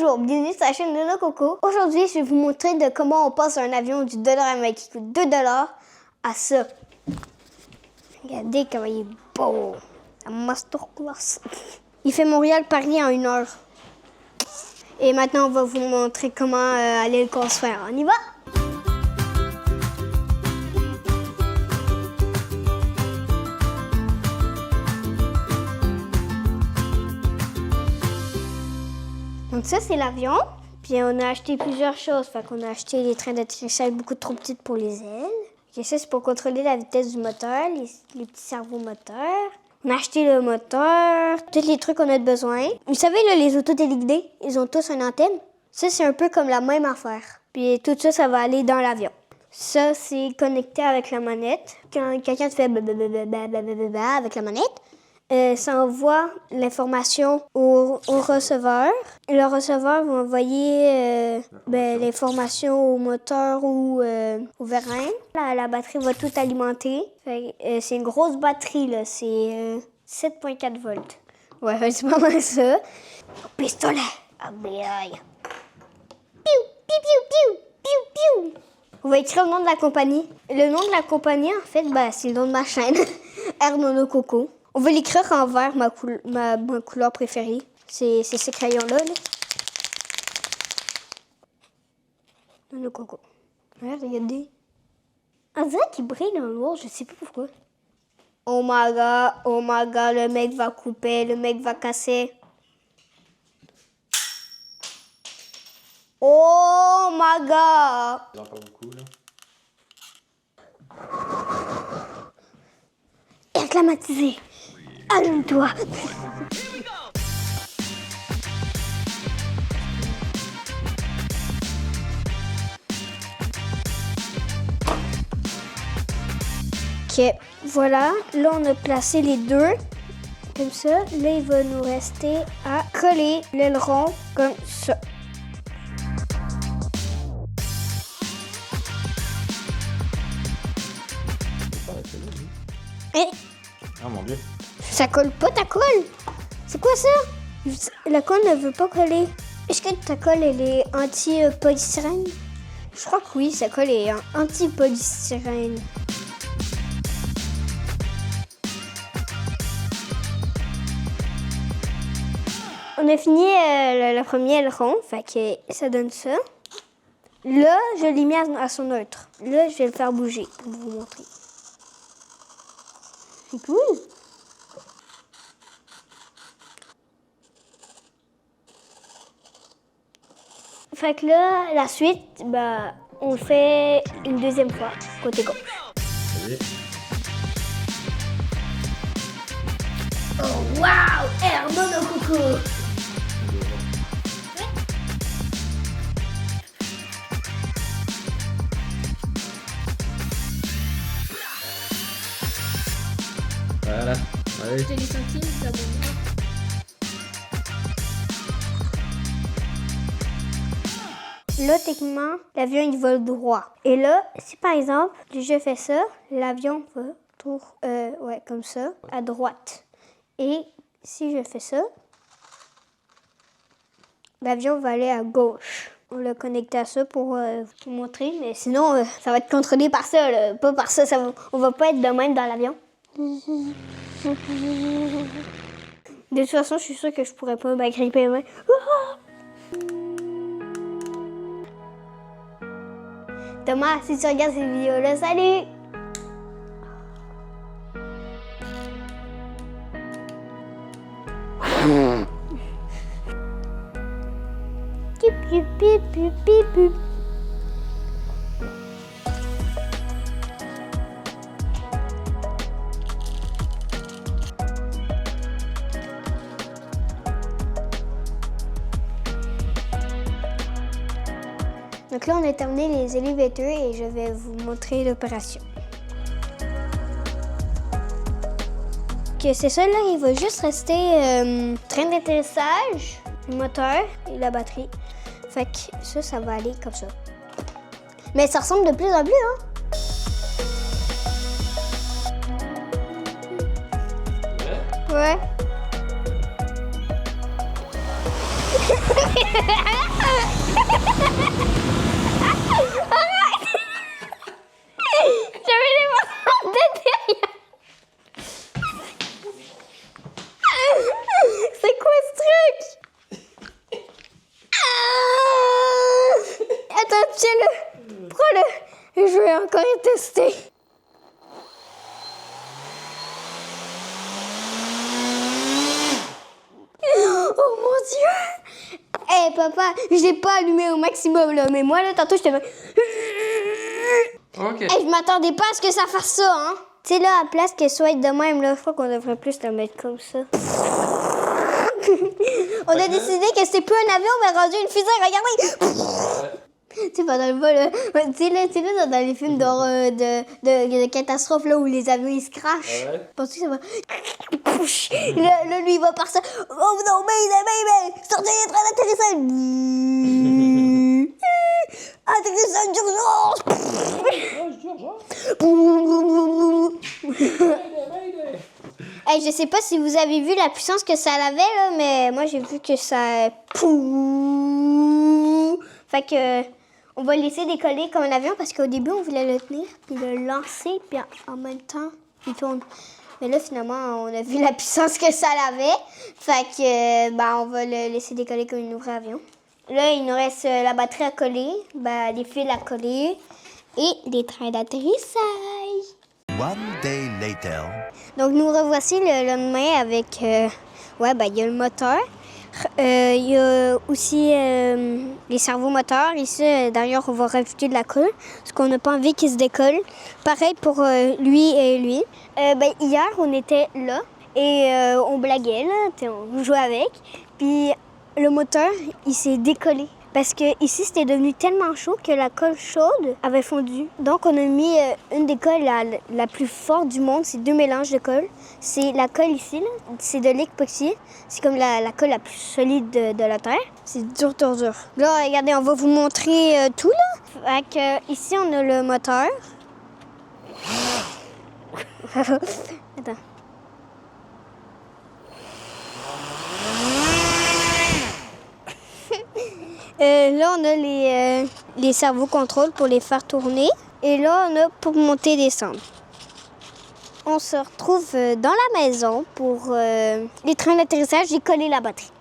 Bonjour, bienvenue sur la chaîne de Nono Coco. Aujourd'hui, je vais vous montrer de comment on passe un avion du $1 qui coûte 2 $ à ça. Regardez comment il est beau. La masterclass. Il fait Montréal-Paris en 1 heure. Et maintenant, on va vous montrer comment aller le construire. On y va? Donc ça, c'est l'avion. Puis on a acheté plusieurs choses. Fait qu'on a acheté les trains d'atterrissage beaucoup trop petites pour les ailes. Et ça, c'est pour contrôler la vitesse du moteur, les petits cerveaux moteurs. On a acheté le moteur, tous les trucs qu'on a besoin. Vous savez, là, les autos téléguidées, ils ont tous une antenne. Ça, c'est un peu comme la même affaire. Puis tout ça, ça va aller dans l'avion. Ça, c'est connecté avec la manette. Quand quelqu'un te fait blablabla avec la manette, ça envoie l'information au receveur. Le receveur va envoyer l'information au moteur ou au vérin. La batterie va tout alimenter. C'est une grosse batterie, là. C'est 7,4 volts. Ouais, c'est pas mal ça. Pistolet. Aïe. Piou, piou, piou, piou, piou, piou. On va écrire le nom de la compagnie. Le nom de la compagnie, en fait, c'est le nom de ma chaîne. Nono Coco. On va l'écrire en vert, ma couleur préférée. C'est ces crayons-là. Nono Coco. Ouais, regardez. On dirait qu'il brille dans le noir, je sais pas pourquoi. Oh my god, le mec va couper, le mec va casser. Oh my god! Il y en a pas beaucoup, là. Air climatisé. Allume-toi. Ok, voilà. Là, on a placé les deux. Comme ça. Là, il va nous rester à coller l'aileron comme ça. Et Ah mon Dieu. ça colle pas ta colle. C'est quoi ça? La colle ne veut pas coller. Est-ce que ta colle, elle est anti-polystyrène? Je crois que oui, sa colle est anti-polystyrène. On a fini le premier aileron, fait que ça donne ça. Là, je l'ai mis à son neutre. Là, je vais le faire bouger pour vous montrer. C'est cool. Fait que là, la suite, on le fait une deuxième fois, côté gauche. Allez. Oh, wow! Nono Coco! Voilà. Allez. Je l'ai senti, ça va. Là, techniquement, l'avion, il vole droit. Et là, si par exemple, je fais ça, l'avion va comme ça, à droite. Et si je fais ça, l'avion va aller à gauche. On l'a connecté à ça pour vous montrer, mais sinon, ça va être contrôlé par ça, là. Pas par ça, on va pas être de même dans l'avion. De toute façon, je suis sûre que je pourrais pas m'agripper les mains. Thomas, si tu regardes cette vidéo-là, salut! Pip, pip, pip, pip, pip, pip. Donc là, on a terminé les élévateurs et je vais vous montrer l'opération. C'est ça, là, il va juste rester train d'atterrissage, le moteur et la batterie. Fait que ça va aller comme ça. Mais ça ressemble de plus en plus, hein? Ouais. J'avais les mains derrière. C'est quoi ce truc? Attends, tiens-le. Prends-le. Je vais encore y tester. Oh mon Dieu! Eh papa, je l'ai pas allumé au maximum là, mais moi là tantôt je te Ok. Eh, je m'attendais pas à ce que ça fasse ça, hein! Tu sais là, à place qu'elle soit de même, là, je crois qu'on devrait plus la mettre comme ça. On a décidé que c'était plus un avion, mais rendu une fusée, regardez! Tu sais, pendant le vol, tu sais là, dans les films d'horreur, de catastrophe, là, où les avions, ils se crachent. Ouais. Pensez que ça va... Là, lui, il va par ça. Oh non, mais, sortez les trains d'atterrissage. Atterrissage d'urgence. Hey, je sais pas si vous avez vu la puissance que ça avait, là, mais moi, j'ai vu que ça... Fait que... On va le laisser décoller comme un avion parce qu'au début, on voulait le tenir puis le lancer, puis en même temps, il tourne. Mais là, finalement, on a vu la puissance que ça avait. Fait que, on va le laisser décoller comme un vrai avion. Là, il nous reste la batterie à coller, les fils à coller et les trains d'atterrissage. One day later. Donc, nous revoici le lendemain avec... il y a le moteur. Il y a aussi les cerveaux moteurs. Ici, d'ailleurs, on va rajouter de la colle parce qu'on n'a pas envie qu'il se décolle. Pareil pour lui et lui. Hier, on était là et on blaguait, là, on jouait avec. Puis le moteur, il s'est décollé. Parce que ici, c'était devenu tellement chaud que la colle chaude avait fondu. Donc, on a mis une des colles la plus forte du monde. C'est 2 mélanges de colle. C'est la colle ici, là. C'est de l'époxy. C'est comme la colle la plus solide de la Terre. C'est dur. Là, regardez, on va vous montrer tout, là. Fait que, ici, on a le moteur. Attends. Là, on a les cerveaux contrôle pour les faire tourner. Et là, on a pour monter et descendre. On se retrouve dans la maison pour les trains d'atterrissage et coller la batterie.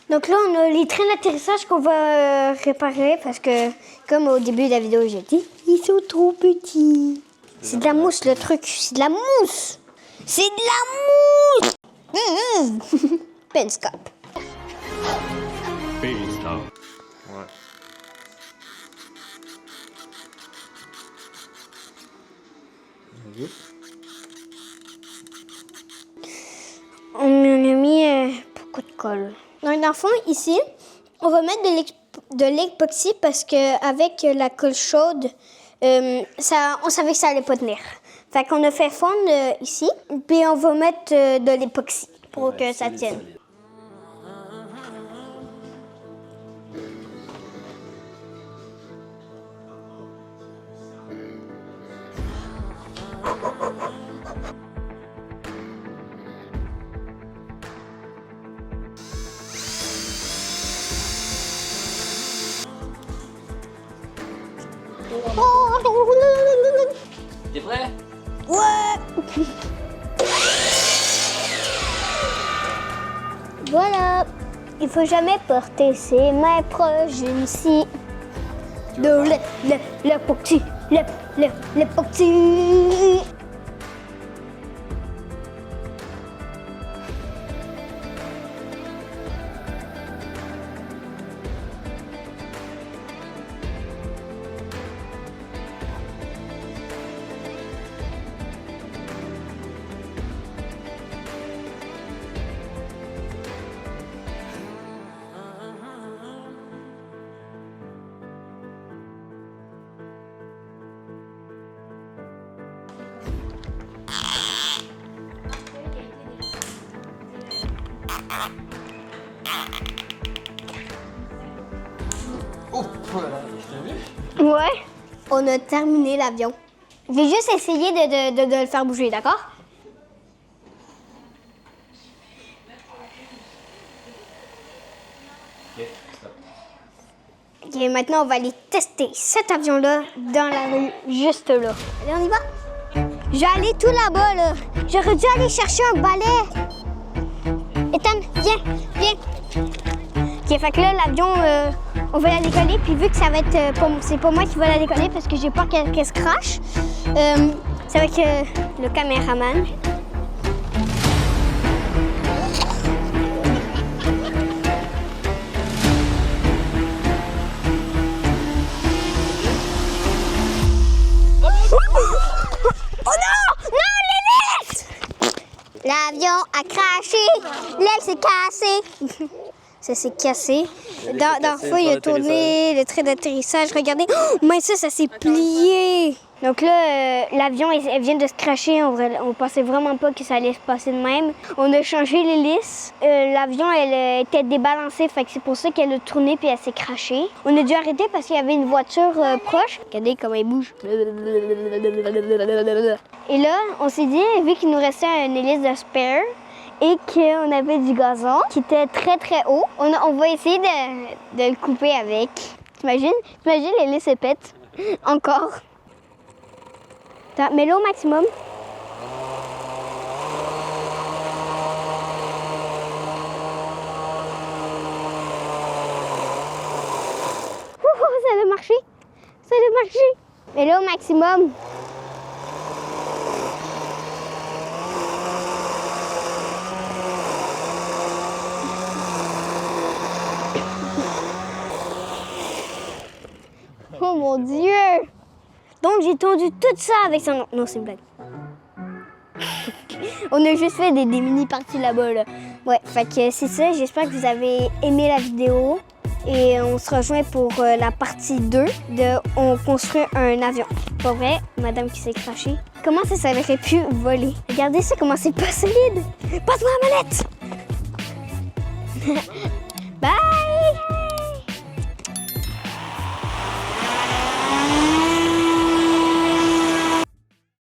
Donc là, on a les trains d'atterrissage qu'on va réparer parce que, comme au début de la vidéo, j'ai dit, ils sont trop petits. C'est de la mousse, le truc. C'est de la mousse. C'est de la mousse. Penscope. Ouais. On a mis beaucoup de colle. Donc, dans le fond, ici, on va mettre de l'époxy parce qu'avec la colle chaude, on savait que ça allait pas tenir. Fait qu'on a fait fondre ici, puis on va mettre de l'époxy pour que ça tienne. T'es prêt? Ouais. Voilà. Il faut jamais porter ses mains proches d'une scie. De l'époxy. L'époxy. Oh, voilà, je t'ai vu. Ouais. On a terminé l'avion. Je vais juste essayer de le faire bouger, d'accord? Ok, Ok, maintenant on va aller tester cet avion-là dans la rue, juste là. Allez, on y va? Je vais aller tout là-bas, là. J'aurais dû aller chercher un balai. Ethan, viens. Ok, fait que là, l'avion, on va la décoller, puis vu que ça va être... c'est pas moi qui va la décoller parce que j'ai peur qu'elle se crache, c'est avec le caméraman. Oh non! Non, l'hélice! L'avion a craché! L'aile s'est cassée! Ça s'est cassé. Dans la fois, il a tourné le trait d'atterrissage. Regardez! Oh, mais ça s'est plié! Donc là, l'avion, elle vient de se cracher. On pensait vraiment pas que ça allait se passer de même. On a changé l'hélice. L'avion, elle était débalancée. Fait que c'est pour ça qu'elle a tourné puis elle s'est crachée. On a dû arrêter parce qu'il y avait une voiture proche. Regardez comment elle bouge. Et là, on s'est dit, vu qu'il nous restait une hélice de spare et qu'on avait du gazon qui était très, très haut, on va essayer de le couper avec. T'imagines? T'imagines, l'hélice est pète. Encore. Mets-le au maximum. Ça a marché. Ça a marché. Mets-le au maximum. Oh mon Dieu! Donc, j'ai tondu tout ça avec son... Non, c'est une blague. On a juste fait des mini-parties là-bas, là. Ouais, fait que c'est ça. J'espère que vous avez aimé la vidéo. Et on se rejoint pour la partie 2 de On construit un avion. Pas vrai, madame qui s'est crachée. Comment ça aurait pu voler? Regardez ça, comment c'est pas solide! Passe-moi la manette!